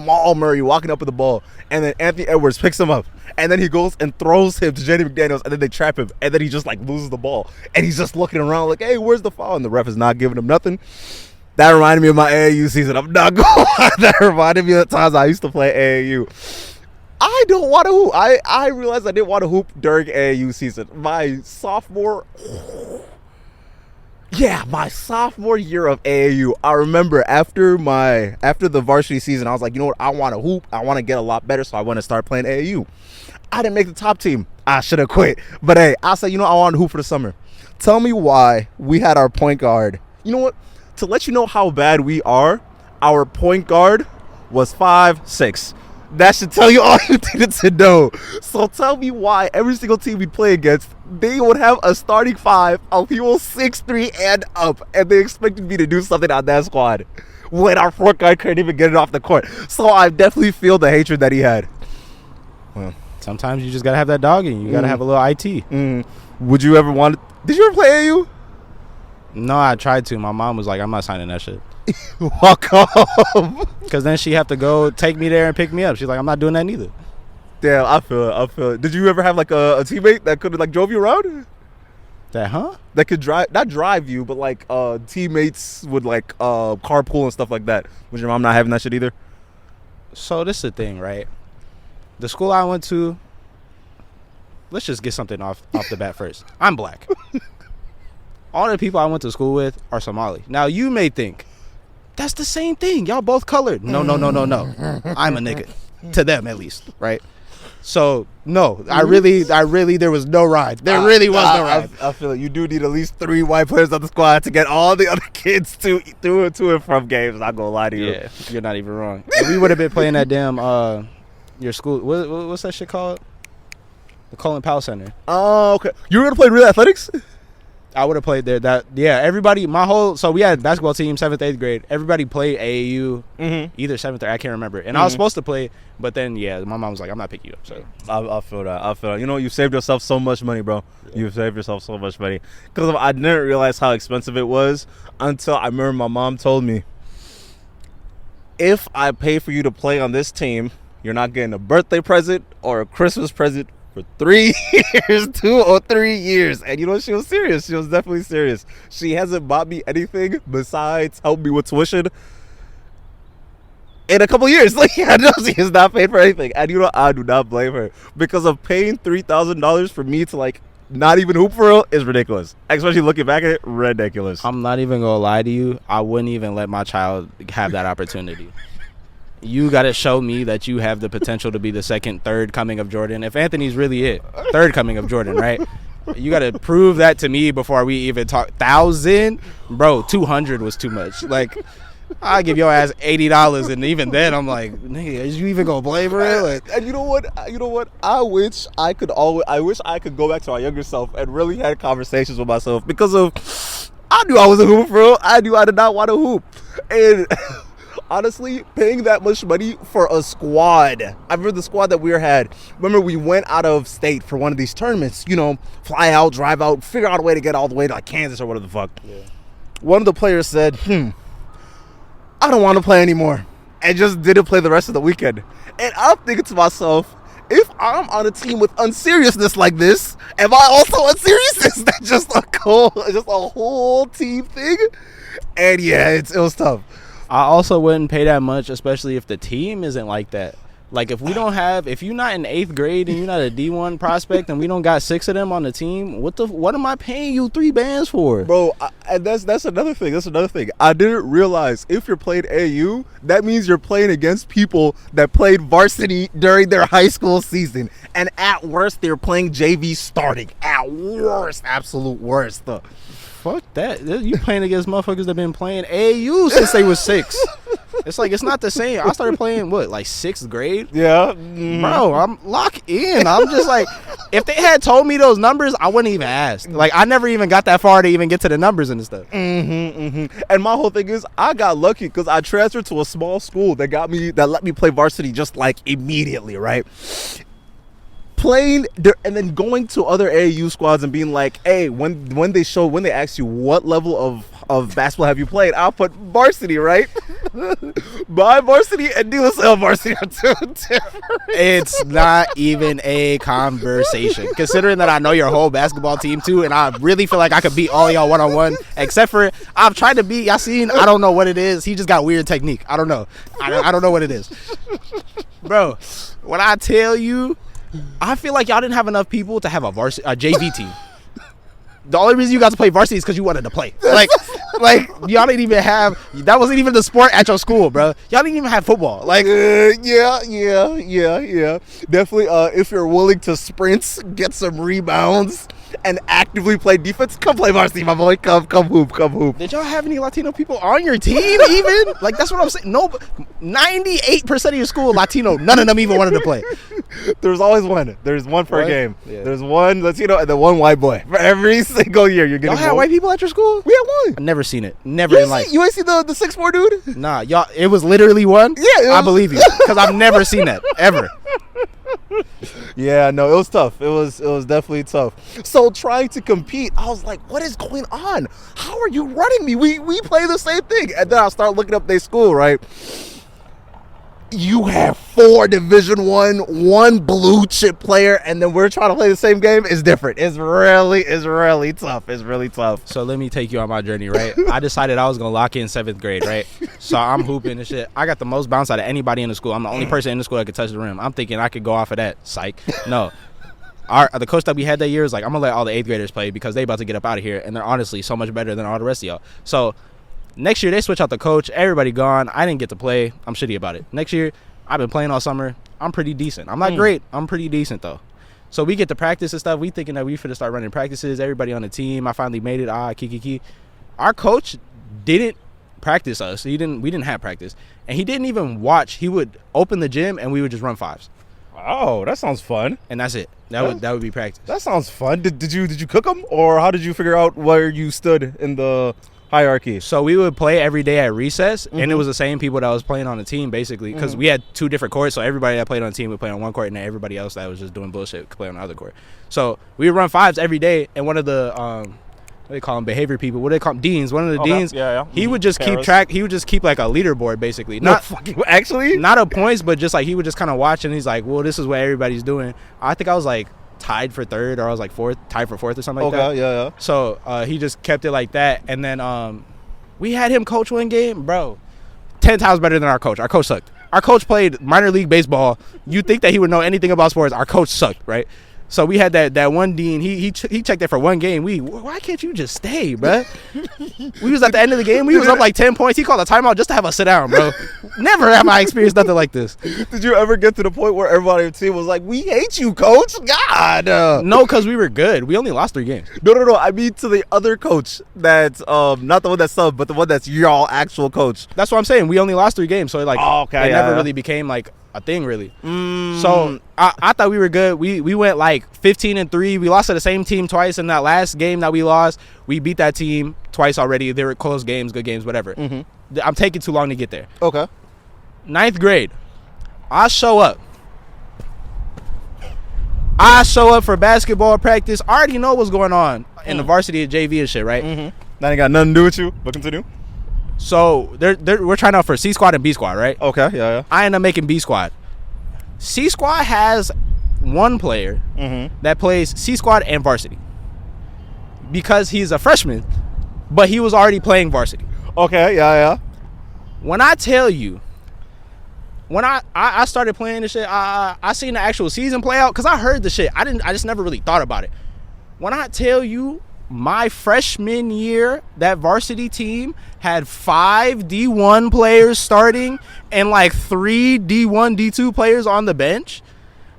Jamal Murray walking up with the ball, and then Anthony Edwards picks him up, and then he goes and throws him to Jenny McDaniels, and then they trap him, and then he just like loses the ball, and he's just looking around like, hey, where's the foul? And the ref is not giving him nothing. That reminded me of my AAU season. I'm not going to lie. That reminded me of the times I used to play AAU. I don't want to hoop. I realized I didn't want to hoop during AAU season. My sophomore year of AAU, I remember after the varsity season, I was like, you know what? I want to hoop. I want to get a lot better, so I want to start playing AAU. I didn't make the top team. I should have quit. But hey, I said, you know, I want to hoop for the summer. Tell me why we had our point guard. You know what? To let you know how bad we are, our point guard was 5'6". That should tell you all you needed to know. So tell me why every single team we play against, they would have a starting five of people 6'3" and up, and they expected me to do something on that squad when our point guard couldn't even get it off the court. So I definitely feel the hatred that he had. Well, sometimes you just gotta have that dog in you. You gotta have a little IT. Would you ever want? Did you ever play AAU? No, I tried to. My mom was like, "I'm not signing that shit." Welcome. Because then she have to go take me there and pick me up. She's like, I'm not doing that neither. Damn, I feel it. Did you ever have like a teammate that could like drove you around? That could not drive you, but like teammates would like carpool and stuff like that. Was your mom not having that shit either? So this is the thing, right? The school I went to, let's just get something off the bat first. I'm black. All the people I went to school with are Somali. Now you may think, that's the same thing. Y'all both colored. No. I'm a nigga. To them, at least. Right? So, no. I really, there was no ride. There really was no ride. I feel like you do need at least 3 white players on the squad to get all the other kids to and from games. Not gonna lie to you. Yeah, you're not even wrong. And we would have been playing that damn, your school. What's that shit called? The Colin Powell Center. Oh, okay. You were gonna play real athletics? I would have played there. Everybody, so we had a basketball team, 7th, 8th grade. Everybody played AAU, either 7th or I can't remember. And I was supposed to play, but then, my mom was like, I'm not picking you up. So I feel that. You know, you saved yourself so much money, bro. Yeah. You saved yourself so much money. Because I didn't realize how expensive it was until I remember my mom told me, if I pay for you to play on this team, you're not getting a birthday present or a Christmas present for 3 years, 2 or 3 years. And you know, she was serious. She was definitely serious. She hasn't bought me anything besides help me with tuition in a couple years. Like, I know she has not paid for anything. And you know, I do not blame her, because of paying $3,000 for me to like not even hoop for real is ridiculous. Especially looking back at it, ridiculous. I'm not even gonna lie to you. I wouldn't even let my child have that opportunity. You got to show me that you have the potential to be the second, third coming of Jordan. If Anthony's really it, third coming of Jordan, right? You got to prove that to me before we even talk. 1,000? Bro, 200 was too much. Like, I'll give your ass $80, and even then, I'm like, nigga, is you even going to play for it? Like, and you know what? I wish I could go back to my younger self and really had conversations with myself, because I knew I was a hooper, bro. I knew I did not want to hoop. And honestly, paying that much money for a squad. I remember the squad that we had. Remember, we went out of state for one of these tournaments. You know, fly out, drive out, figure out a way to get all the way to like Kansas or whatever the fuck. Yeah. One of the players said, I don't want to play anymore, and just didn't play the rest of the weekend. And I'm thinking to myself, if I'm on a team with unseriousness like this, am I also unserious? Is that just a whole team thing? And yeah, it was tough. I also wouldn't pay that much, especially if the team isn't like that. Like, if you're not in 8th grade and you're not a D1 prospect and we don't got 6 of them on the team, what am I paying you 3 bands for? Bro, and that's another thing. I didn't realize if you're playing AAU, that means you're playing against people that played varsity during their high school season. And at worst, they're playing JV starting. At worst, absolute worst. Fuck that. You playing against motherfuckers that been playing AAU since they was 6. It's like, it's not the same. I started playing, like 6th grade? Yeah. Bro, I'm locked in. I'm just like, if they had told me those numbers, I wouldn't even ask. Like, I never even got that far to even get to the numbers and stuff. And my whole thing is, I got lucky because I transferred to a small school that let me play varsity just like immediately, right? playing there and then going to other AAU squads and being like, hey, when they ask you what level of basketball have you played, I'll put varsity, right? My varsity and De La Salle varsity are two different. It's not even a conversation. Considering that I know your whole basketball team too, and I really feel like I could beat all y'all one-on-one, except for I've tried to beat Yassine. I don't know what it is. He just got weird technique. I don't know. I don't know what it is. Bro, when I tell you, I feel like y'all didn't have enough people to have a JV team. The only reason you got to play varsity is because you wanted to play. Like y'all didn't even have. That wasn't even the sport at your school, bro. Y'all didn't even have football. Like, yeah. Definitely. If you're willing to sprint, get some rebounds, and actively play defense, come play varsity, my boy. Come hoop. Did y'all have any Latino people on your team? Even like that's what I'm saying. No, 98% of your school Latino. None of them even wanted to play. There's always one. There's one per game. Yeah. There's one Latino and then one white boy for every single year. You're getting. Y'all had white people at your school? We had one. I've never seen it. Never in life. You ain't see the 6'4" dude? Nah, y'all. It was literally one. Yeah, I believe you because I've never seen that ever. Yeah, no, it was tough. It was definitely tough. So trying to compete, I was like, what is going on? How are you running me? We play the same thing. And then I'll start looking up their school, right? You have 4 Division one blue chip player, and then we're trying to play the same game. It's different. It's really tough. It's really tough. So let me take you on my journey, right? I decided I was going to lock in 7th grade, right? So I'm hooping and shit. I got the most bounce out of anybody in the school. I'm the only person in the school that could touch the rim. I'm thinking I could go off of that. Psych. No. The coach that we had that year was like, I'm going to let all the 8th graders play because they about to get up out of here, and they're honestly so much better than all the rest of y'all. So next year, they switch out the coach. Everybody gone. I didn't get to play. I'm shitty about it. Next year, I've been playing all summer. I'm pretty decent. I'm not great. I'm pretty decent, though. So we get to practice and stuff. We thinking that we finna start running practices. Everybody on the team. I finally made it. Kiki. Our coach didn't practice us. We didn't have practice. And he didn't even watch. He would open the gym, and we would just run 5s. Oh, that sounds fun. And that's it. That would be practice. That sounds fun. Did you cook them? Or how did you figure out where you stood in the hierarchy? So we would play every day at recess, and it was the same people that was playing on the team basically because we had 2 different courts. So everybody that played on the team would play on one court, and then everybody else that was just doing bullshit could play on the other court. So we would run 5s every day, and one of the what do they call them, behavior people? What do they call them? Deans. One of the deans. Yeah. He would just keep track. He would just keep like a leaderboard basically. Actually, not of points, but just like he would just kind of watch, and he's like, well, this is what everybody's doing. I think I was like tied for 3rd, or I was like 4th, tied for 4th or something like that. Yeah. So he just kept it like that, and then we had him coach one game, bro. 10 times better than our coach. Our coach sucked. Our coach played minor league baseball. You'd think that he would know anything about sports. Our coach sucked, right? So we had that one dean. He checked it for one game. Why can't you just stay, bro? We was at the end of the game. We was up like 10 points. He called a timeout just to have us sit down, bro. Never have I experienced nothing like this. Did you ever get to the point where everybody on your team was like, "We hate you, coach"? God. No, because we were good. We only lost 3 games. No. I mean to the other coach that's not the one that's subbed, but the one that's y'all actual coach. That's what I'm saying. We only lost 3 games, so it never really became like a thing really. So I thought we were good. We went like 15-3. We lost to the same team twice. In that last game that we lost, we beat that team twice already. They were close games, good games, whatever. I'm taking too long to get there. Okay. 9th grade, I show up for basketball practice. I already know what's going on in the varsity at JV and shit, right? That ain't got nothing to do with you, but continue. So we're trying out for C squad and B squad, right? Okay, yeah. I end up making B squad. C squad has one player that plays C squad and varsity because he's a freshman, but he was already playing varsity. Okay, yeah. When I tell you, when I started playing this shit, I seen the actual season play out because I heard the shit. I just never really thought about it. When I tell you, my freshman year, that varsity team had 5 D1 players starting and like 3 D1, D2 players on the bench,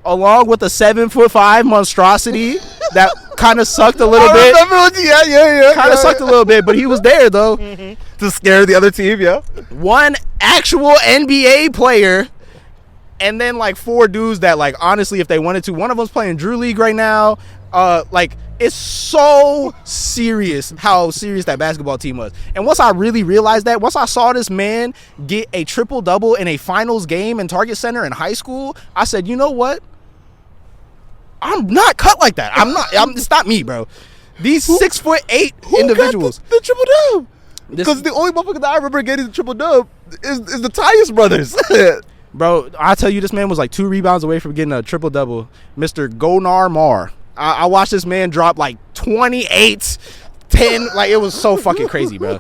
along with a 7'5" monstrosity that kind of sucked a little bit. Yeah. Kind of sucked a little bit, but he was there though. To scare the other team, yeah. One actual NBA player, and then like 4 dudes that like honestly, if they wanted to, one of them's playing Drew League right now. It's so serious how serious that basketball team was. And once I really realized that, once I saw this man get a triple-double in a finals game in Target Center in high school, I said, you know what? I'm not cut like that. It's not me, bro. These 6'8" individuals. Got the triple dub? Because the only motherfucker that I remember getting the triple dub is the Tyus brothers. Bro, I tell you, this man was like 2 rebounds away from getting a triple double. Mr. Gonar Mar. I watched this man drop like 28, 10. Like, it was so fucking crazy, bro.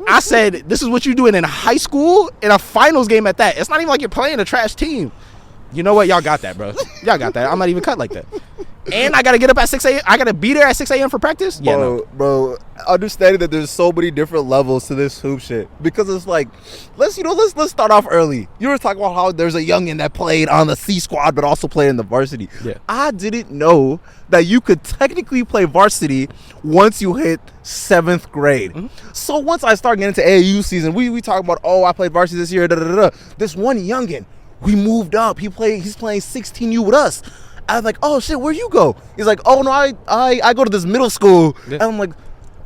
I said, this is what you doing in high school in a finals game at that. It's not even like you're playing a trash team. You know what? Y'all got that, bro. Y'all got that. I'm not even cut like that. And I got to get up at 6 a.m. I got to be there at 6 a.m. for practice? Yeah, bro, understanding that there's so many different levels to this hoop shit. Because it's like, let's start off early. You were talking about how there's a youngin that played on the C squad but also played in the varsity. Yeah. I didn't know that you could technically play varsity once you hit 7th grade. Mm-hmm. So once I start getting into AAU season, we talk about, I played varsity this year, This one youngin, we moved up. He's playing 16U with us. I was like, oh shit, where you go? He's like, oh no, I go to this middle school. Yeah. And I'm like,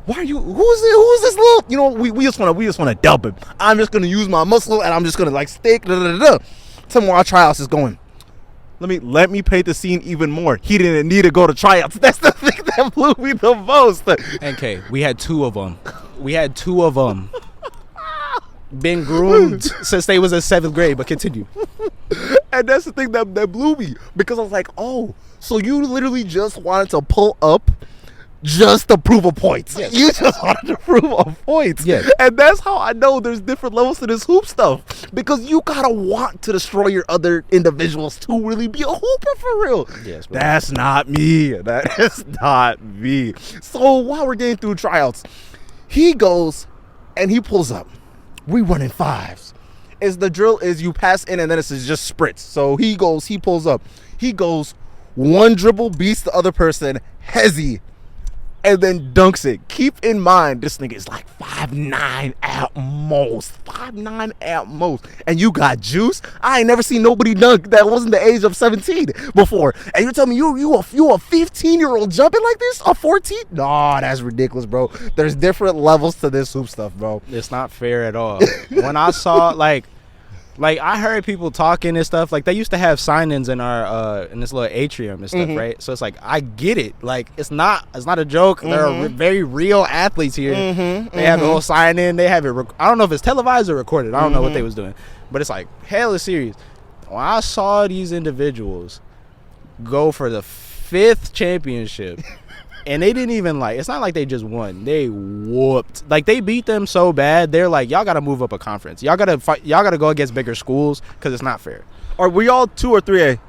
why are you? Who's this little? We just wanna dump him. I'm just gonna use my muscle and I'm just gonna like stick. Tell me where our tryouts is going. Let me paint the scene even more. He didn't need to go to tryouts. That's the thing that blew me the most. NK, we had 2 of them. Been groomed since they was in 7th grade, but continue. And that's the thing that blew me, because I was like, oh, so you literally just wanted to pull up just to prove a point. Yes. You just wanted to prove a point. Yes. And that's how I know there's different levels to this hoop stuff, because you gotta want to destroy your other individuals to really be a hooper for real. Yes, bro. That's not me. That is not me. So while we're getting through tryouts, he goes and he pulls up. We running 5s. The drill is you pass in and then it's just sprints. So he pulls up. He goes, one dribble beats the other person, hezzy, and then dunks it. Keep in mind, this nigga is like 5'9" at most. 5'9" at most. And you got juice. I ain't never seen nobody dunk that wasn't the age of 17 before. And you're telling me you a 15-year-old jumping like this? A 14? Nah, that's ridiculous, bro. There's different levels to this hoop stuff, bro. It's not fair at all. When I saw like I heard people talking and stuff, like they used to have sign-ins in our in this little atrium and stuff, right? So it's like, I get it. Like, it's not a joke. Mm-hmm. They're very real athletes here. They have the whole sign-in. They have it. I don't know if it's televised or recorded. I don't know what they was doing, but it's like hella serious. When I saw these individuals go for the 5th championship. And they didn't even it's not like they just won. They whooped. Like, they beat them so bad. They're like, y'all got to move up a conference. Y'all got to fight. Y'all got to go against bigger schools because it's not fair. Are we all 2 or 3A?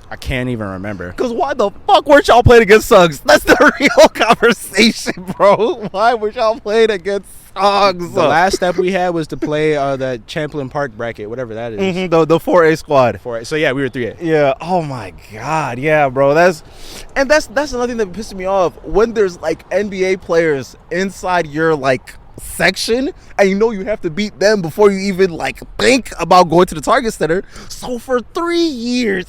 I can't even remember. Because why the fuck weren't y'all playing against Suggs? That's the real conversation, bro. Why were y'all playing against Suggs? The last step we had was to play the Champlain Park bracket, whatever that is. Mm-hmm, the 4A squad. 4A. So, yeah, we were 3A. Yeah. Oh, my God. Yeah, bro. That's another thing that pisses me off. When there's, NBA players inside your, section, and you have to beat them before you even think about going to the target center. So for 3 years,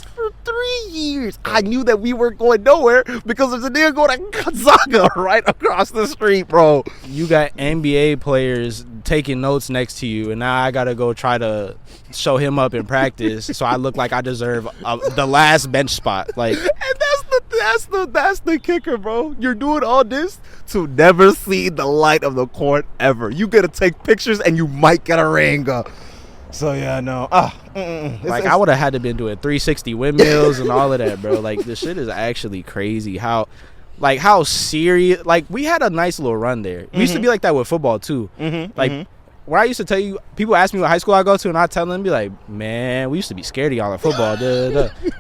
I knew that we weren't going nowhere because there's a nigga going to Gonzaga right across the street, bro. You got NBA players taking notes next to you, and now I gotta go try to show him up in practice so I look like I deserve the last bench spot. And that's the kicker, bro. You're doing all this to never see the light of the court ever. You gotta take pictures and you might get a ring. So yeah, no. I would have had to been doing 360 windmills and all of that, bro. This shit is actually crazy. How serious. We had a nice little run there. We used to be like that with football too. When I used to tell you, people ask me what high school I go to, and I tell them, be like, man, we used to be scared of y'all in football.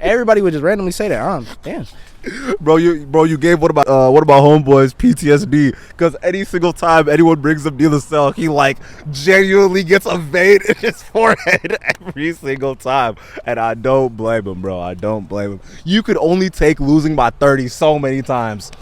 Everybody would just randomly say that. Damn. Bro, you gave what about homeboys PTSD? Because any single time anyone brings up De La Salle, he genuinely gets a vein in his forehead every single time, and I don't blame him, bro. I don't blame him. You could only take losing by 30 so many times.